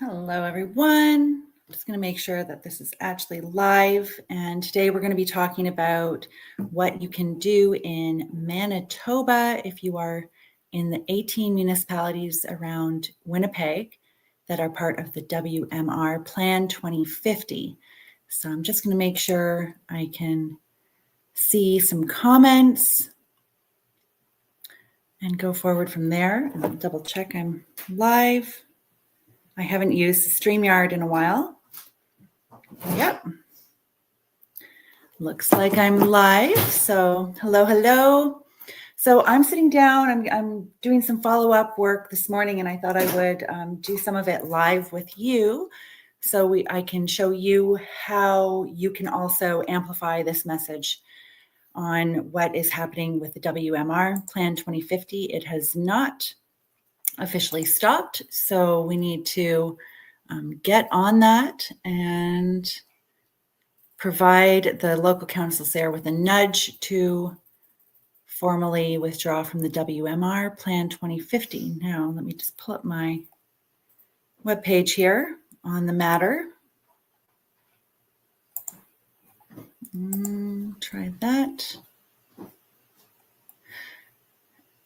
Hello, everyone. I'm just going to make sure that this is actually live. And today we're going to be talking about what you can do in Manitoba if you are in the 18 municipalities around Winnipeg that are part of the WMR Plan 2050. So I'm just going to make sure I can see some comments and go forward from there. And I'll double check I'm live. I haven't used StreamYard in a while. Yep. Looks like I'm live. So hello. So I'm sitting down. I'm doing some follow-up work this morning, and I thought I would do some of it live with you, so I can show you how you can also amplify this message on what is happening with the WMR Plan 2050. It has not officially stopped, so we need to get on that and provide the local councils there with a nudge to formally withdraw from the WMR Plan 2050. Now, let me just pull up my webpage here on the matter. Try that.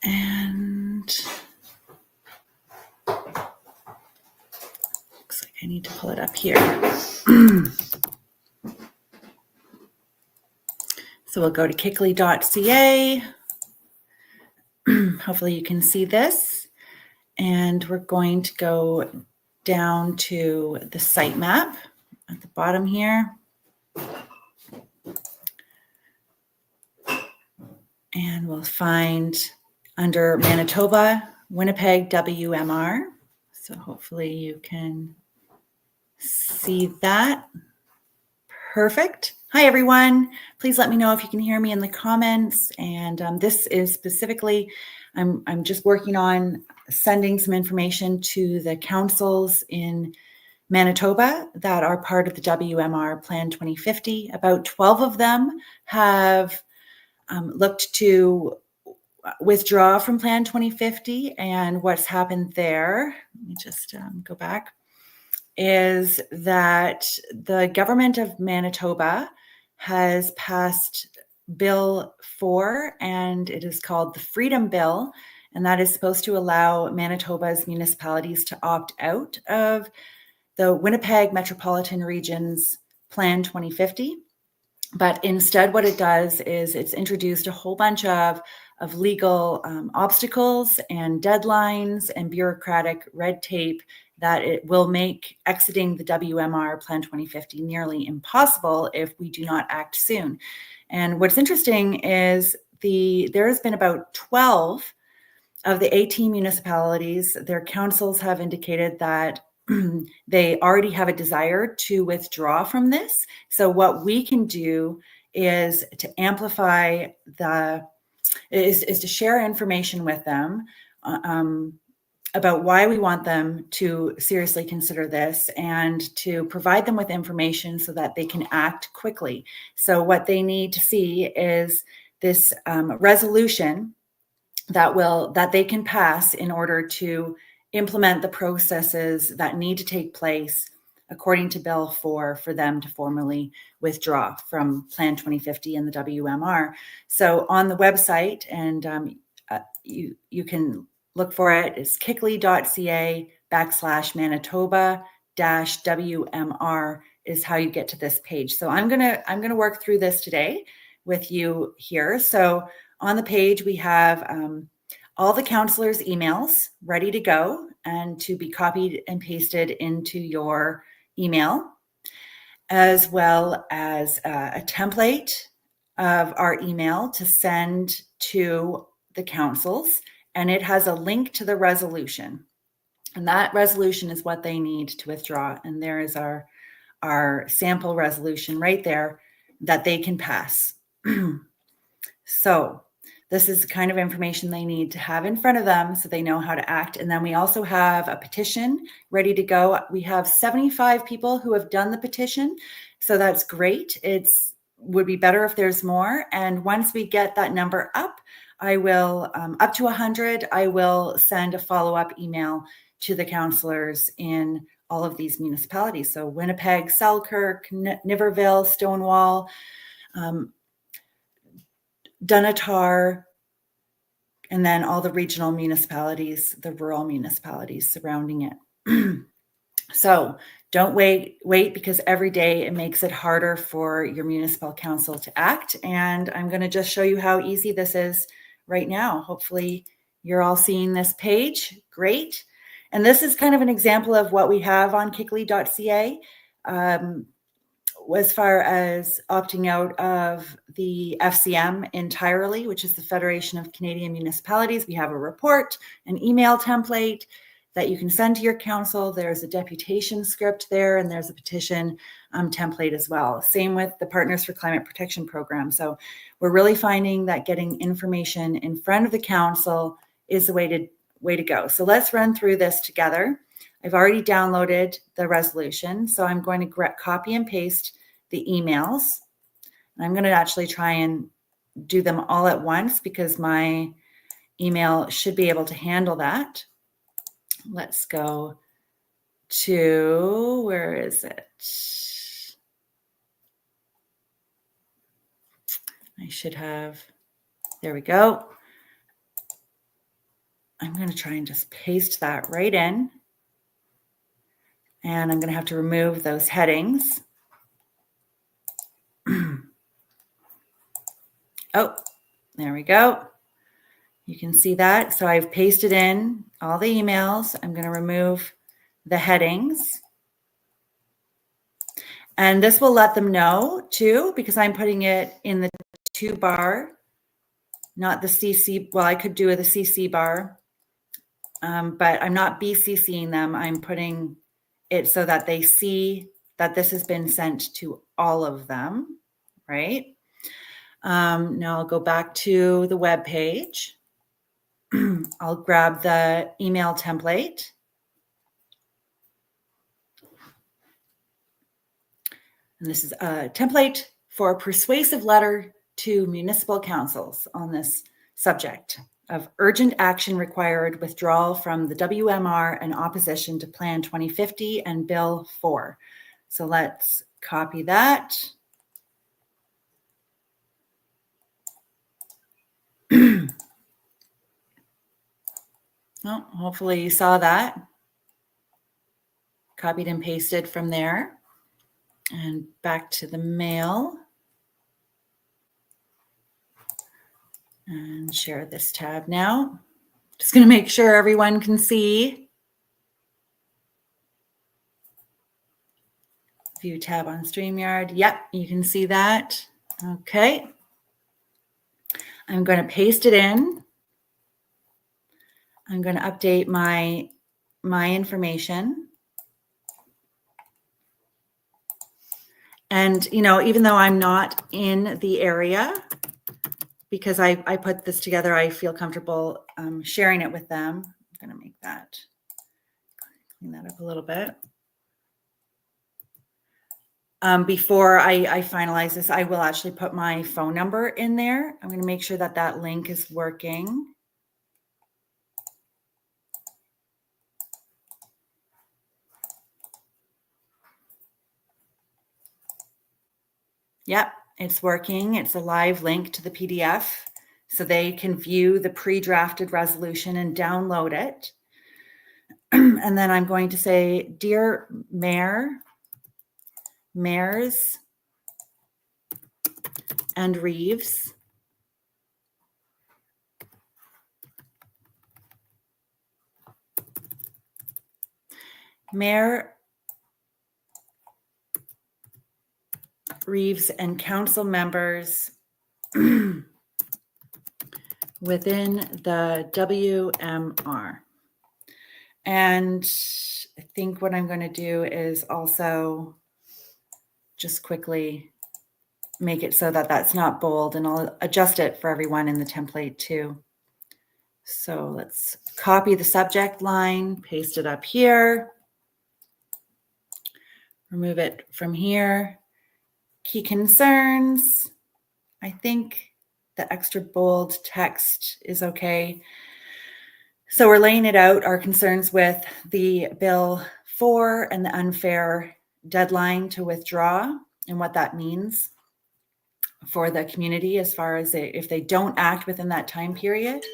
And looks like I need to pull it up here. So we'll go to kickley.ca. Hopefully you can see this. And we're going to go down to the sitemap at the bottom here. And we'll find under Manitoba, Winnipeg, WMR. So hopefully you can see that. Perfect. Hi, everyone. Please let me know if you can hear me in the comments. And this is specifically, I'm just working on sending some information to the councils in Manitoba that are part of the WMR Plan 2050. About 12 of them have looked to withdraw from Plan 2050. And what's happened there, let me just go back, is that the government of Manitoba has passed Bill 4, and it is called the Freedom Bill, and that is supposed to allow Manitoba's municipalities to opt out of the Winnipeg Metropolitan Region's Plan 2050. But instead, what it does is it's introduced a whole bunch of legal obstacles and deadlines and bureaucratic red tape that it will make exiting the WMR Plan 2050 nearly impossible if we do not act soon. And what's interesting is there has been about 12 of the 18 municipalities, their councils have indicated that they already have a desire to withdraw from this. So what we can do is to amplify is to share information with them about why we want them to seriously consider this and to provide them with information so that they can act quickly. So what they need to see is this resolution that they can pass in order to implement the processes that need to take place according to Bill 4 for them to formally withdraw from Plan 2050 and the WMR. So on the website, and you can look for it, it's kickley.ca/Manitoba-WMR is how you get to this page. So I'm gonna work through this today with you here. So on the page we have all the counselors' emails ready to go and to be copied and pasted into your email, as well as a template of our email to send to the councils. And it has a link to the resolution. And that resolution is what they need to withdraw. And there is our sample resolution right there that they can pass. So this is the kind of information they need to have in front of them so they know how to act. And then we also have a petition ready to go. We have 75 people who have done the petition. So that's great. Would be better if there's more. And once we get that number up, I will, up to 100, I will send a follow-up email to the counselors in all of these municipalities. So Winnipeg, Selkirk, Niverville, Stonewall, Dunatar, and then all the regional municipalities, the rural municipalities surrounding it. So don't wait because every day it makes it harder for your municipal council to act. And I'm going to just show you how easy this is right now. Hopefully you're all seeing this page. Great. And this is kind of an example of what we have on kickly.ca. As far as opting out of the FCM entirely, which is the Federation of Canadian Municipalities, we have a report, an email template that you can send to your council. There's a deputation script there, and there's a petition template as well. Same with the Partners for Climate Protection program. So we're really finding that getting information in front of the council is the way to go. So let's run through this together. I've already downloaded the resolution, so I'm going to copy and paste the emails. And I'm going to actually try and do them all at once because my email should be able to handle that. Let's go to, where is it? I should have, there we go. I'm going to try and just paste that right in. And I'm going to have to remove those headings. Oh, there we go. You can see that. So I've pasted in all the emails. I'm going to remove the headings. And this will let them know too, because I'm putting it in the to bar, not the CC. Well, I could do the CC bar, but I'm not BCCing them. I'm putting it so that they see that this has been sent to all of them, right? Now I'll go back to the web page. I'll grab the email template. And this is a template for a persuasive letter to municipal councils on this subject of urgent action required withdrawal from the WMR and opposition to Plan 2050 and Bill 4. So let's copy that. Oh, hopefully you saw that. Copied and pasted from there. And back to the mail. And share this tab now. Just going to make sure everyone can see. View tab on StreamYard. Yep, you can see that. Okay. I'm going to paste it in. I'm going to update my information. And, you know, even though I'm not in the area, because I put this together, I feel comfortable sharing it with them. I'm going to make that, clean that up a little bit. Before I finalize this, I will actually put my phone number in there. I'm going to make sure that that link is working. Yep, it's working. It's a live link to the PDF, so they can view the pre-drafted resolution and download it. And then I'm going to say, Dear Mayor, Mayors, and Reeves, Mayor Reeves and council members within the WMR. And I think what I'm going to do is also just quickly make it so that that's not bold, and I'll adjust it for everyone in the template too. So let's copy the subject line, paste it up here, remove it from here. Key concerns. I think the extra bold text is okay. So we're laying it out, our concerns with the Bill for and the unfair deadline to withdraw and what that means for the community as far as if they don't act within that time period,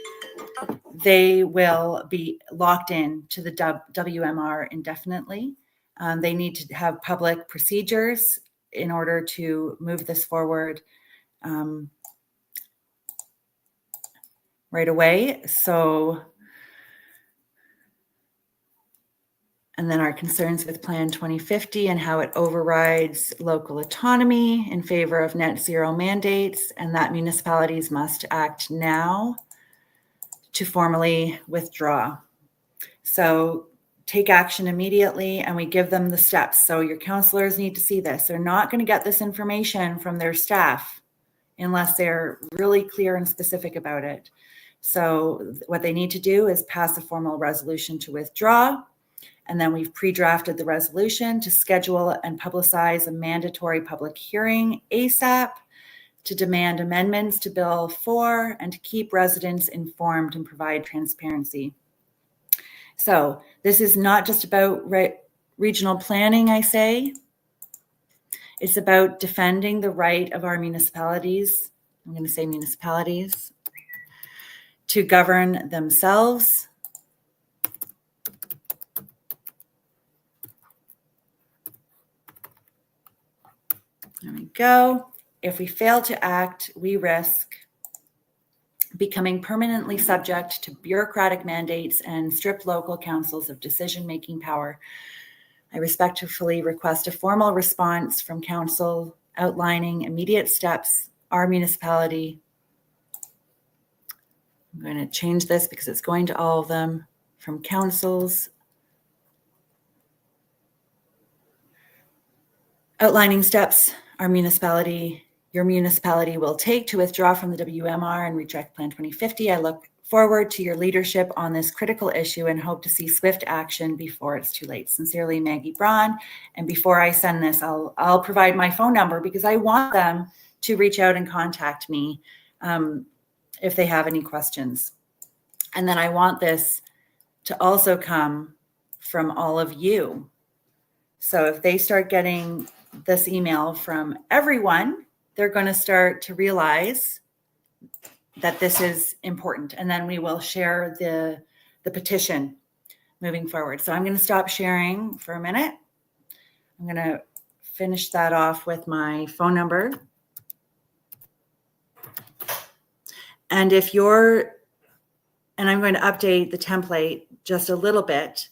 they will be locked in to the WMR indefinitely. They need to have public procedures in order to move this forward right away. So, and then our concerns with Plan 2050 and how it overrides local autonomy in favor of net zero mandates, and that municipalities must act now to formally withdraw. So take action immediately, and we give them the steps. So your counselors need to see this. They're not going to get this information from their staff unless they're really clear and specific about it. So what they need to do is pass a formal resolution to withdraw. And then we've pre-drafted the resolution to schedule and publicize a mandatory public hearing ASAP to demand amendments to Bill 4 and to keep residents informed and provide transparency. So this is not just about regional planning, I say. It's about defending the right of our municipalities, I'm going to say municipalities, to govern themselves. There we go. If we fail to act, we risk becoming permanently subject to bureaucratic mandates and strip local councils of decision-making power. I respectfully request a formal response from council outlining immediate steps our municipality. I'm going to change this because it's going to all of them from councils. Outlining steps your municipality will take to withdraw from the WMR and reject Plan 2050. I look forward to your leadership on this critical issue and hope to see swift action before it's too late. Sincerely, Maggie Braun. And before I send this, I'll provide my phone number because I want them to reach out and contact me if they have any questions. And then I want this to also come from all of you. So if they start getting this email from everyone, they're going to start to realize that this is important. And then we will share the petition moving forward. So I'm going to stop sharing for a minute. I'm going to finish that off with my phone number. And I'm going to update the template just a little bit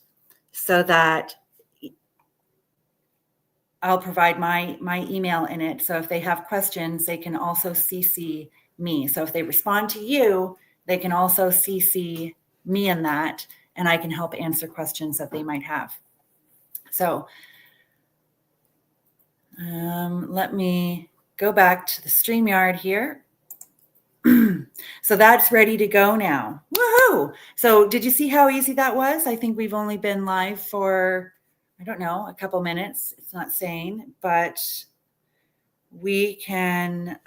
so that I'll provide my email in it. So if they have questions, they can also CC me. So if they respond to you, they can also CC me in that, and I can help answer questions that they might have. So let me go back to the StreamYard here. So that's ready to go now. Woohoo! So did you see how easy that was? I think we've only been live for, I don't know, a couple minutes. It's not saying, but we can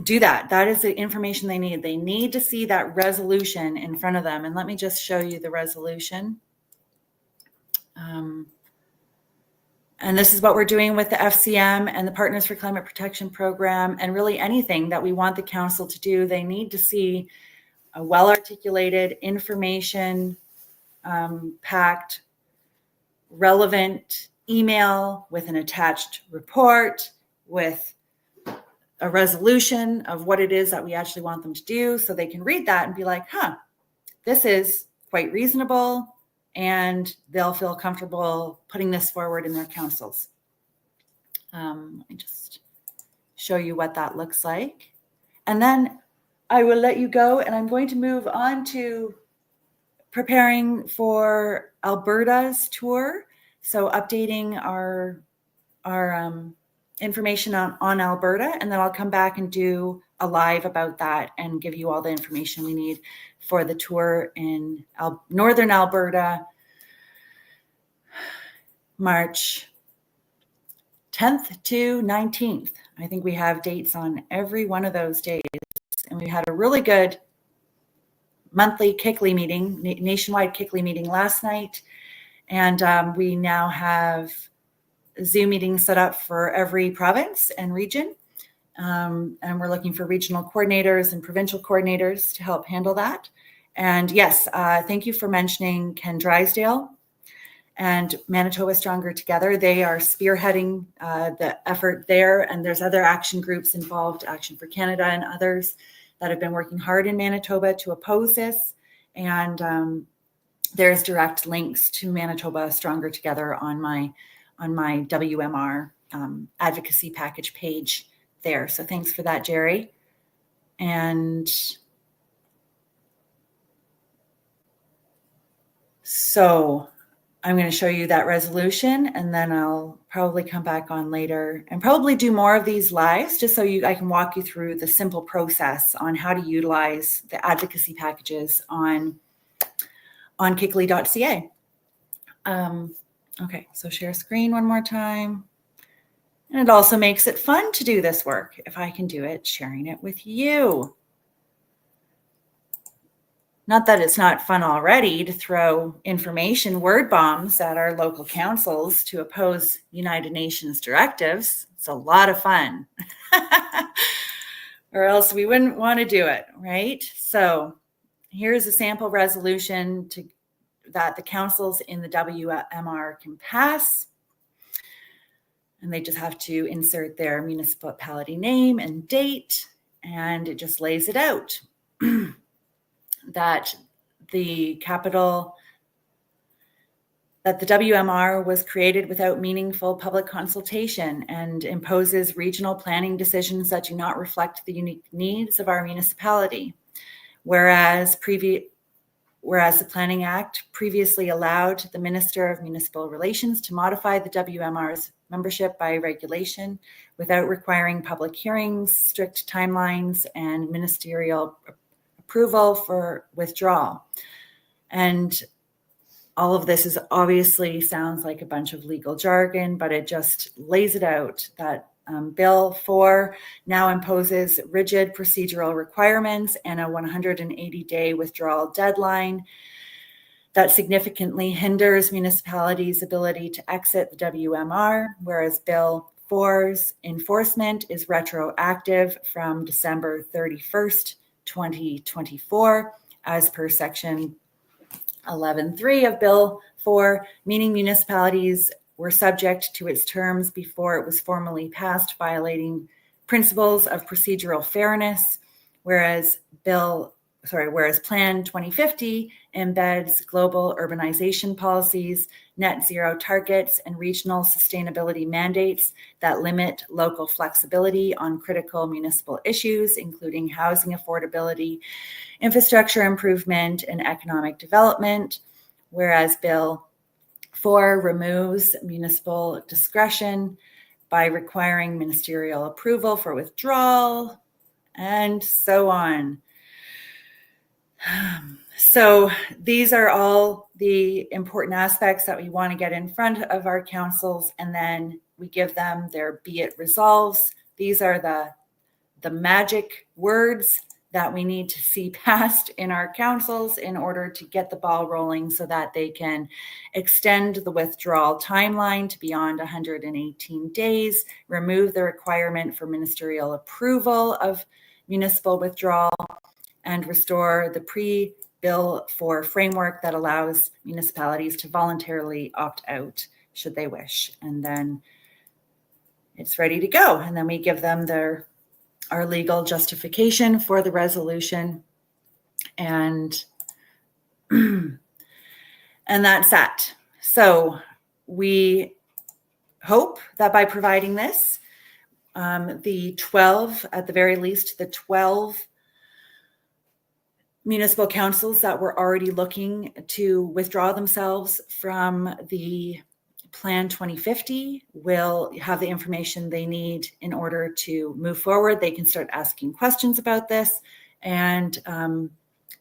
do that. That is the information they need. They need to see that resolution in front of them. And let me just show you the resolution. And this is what we're doing with the FCM and the Partners for Climate Protection Program, and really anything that we want the council to do. They need to see a well-articulated, information packed, relevant email with an attached report, with a resolution of what it is that we actually want them to do, so they can read that and be like, this is quite reasonable, and they'll feel comfortable putting this forward in their councils. Let me just show you what that looks like. And then I will let you go, and I'm going to move on to preparing for Alberta's tour. So updating our information on Alberta, and then I'll come back and do a live about that and give you all the information we need for the tour in Northern Alberta, March 10th to 19th. I think we have dates on every one of those days. And we had a really good monthly KICLI meeting, nationwide KICLI meeting last night. And we now have Zoom meetings set up for every province and region. And we're looking for regional coordinators and provincial coordinators to help handle that. And yes, thank you for mentioning Ken Drysdale and Manitoba Stronger Together. They are spearheading the effort there, and there's other action groups involved, Action for Canada and others, that have been working hard in Manitoba to oppose this. And there's direct links to Manitoba Stronger Together on my WMR advocacy package page there. So thanks for that, Jerry. And so I'm going to show you that resolution, and then I'll probably come back on later and probably do more of these lives just so I can walk you through the simple process on how to utilize the advocacy packages on kickly.ca. Okay, so share screen one more time. And it also makes it fun to do this work if I can do it sharing it with you. Not that it's not fun already to throw information word bombs at our local councils to oppose United Nations directives. It's a lot of fun. Or else we wouldn't want to do it, right? So here's a sample resolution that the councils in the WMR can pass. And they just have to insert their municipality name and date, and it just lays it out. That the WMR was created without meaningful public consultation and imposes regional planning decisions that do not reflect the unique needs of our municipality. Whereas the Planning Act previously allowed the Minister of Municipal Relations to modify the WMR's membership by regulation without requiring public hearings, strict timelines, and ministerial approval for withdrawal. And all of this obviously sounds like a bunch of legal jargon, but it just lays it out that Bill 4 now imposes rigid procedural requirements and a 180-day withdrawal deadline that significantly hinders municipalities' ability to exit the WMR, whereas Bill 4's enforcement is retroactive from December 31st, 2024, as per Section 11.3 of Bill 4, meaning municipalities were subject to its terms before it was formally passed, violating principles of procedural fairness, whereas Plan 2050 embeds global urbanization policies, net zero targets, and regional sustainability mandates that limit local flexibility on critical municipal issues, including housing affordability, infrastructure improvement, and economic development, whereas Bill 4 removes municipal discretion by requiring ministerial approval for withdrawal, and so on. So these are all the important aspects that we want to get in front of our councils, and then we give them their be it resolves. These are the magic words that we need to see passed in our councils in order to get the ball rolling so that they can extend the withdrawal timeline to beyond 118 days, remove the requirement for ministerial approval of municipal withdrawal, and restore the pre-Bill 4 framework that allows municipalities to voluntarily opt out should they wish. And then it's ready to go. And then we give them our legal justification for the resolution. And that's that. So we hope that by providing this, the 12, at the very least, the 12 municipal councils that were already looking to withdraw themselves from the Plan 2050 will have the information they need in order to move forward. They can start asking questions about this, and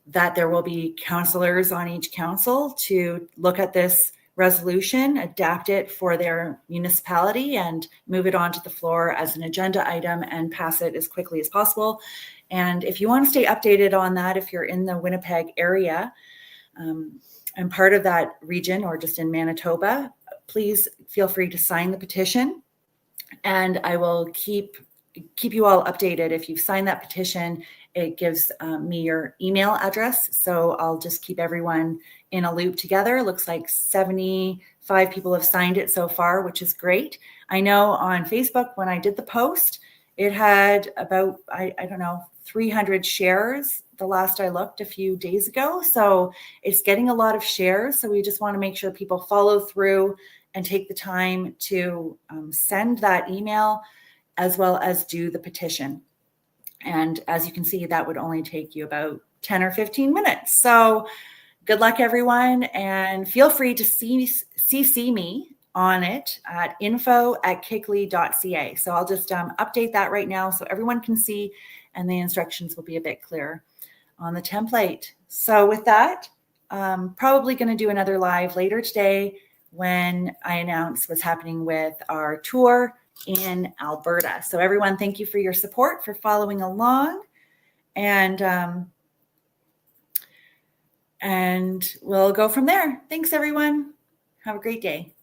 that there will be counselors on each council to look at this resolution, adapt it for their municipality, and move it onto the floor as an agenda item and pass it as quickly as possible. And if you want to stay updated on that, if you're in the Winnipeg area, and part of that region or just in Manitoba, please feel free to sign the petition, and I will keep you all updated. If you've signed that petition, it gives me your email address. So I'll just keep everyone in a loop together. Looks like 75 people have signed it so far, which is great. I know on Facebook, when I did the post, it had about, I don't know, 300 shares the last I looked a few days ago. So it's getting a lot of shares. So we just want to make sure people follow through and take the time to send that email as well as do the petition. And as you can see, that would only take you about 10 or 15 minutes. So good luck, everyone. And feel free to CC me on it at info@kickley.ca. So I'll just update that right now so everyone can see, and the instructions will be a bit clearer on the template. So with that, probably going to do another live later today when I announce what's happening with our tour in Alberta. So everyone, thank you for your support, for following along, and we'll go from there. Thanks, everyone. Have a great day.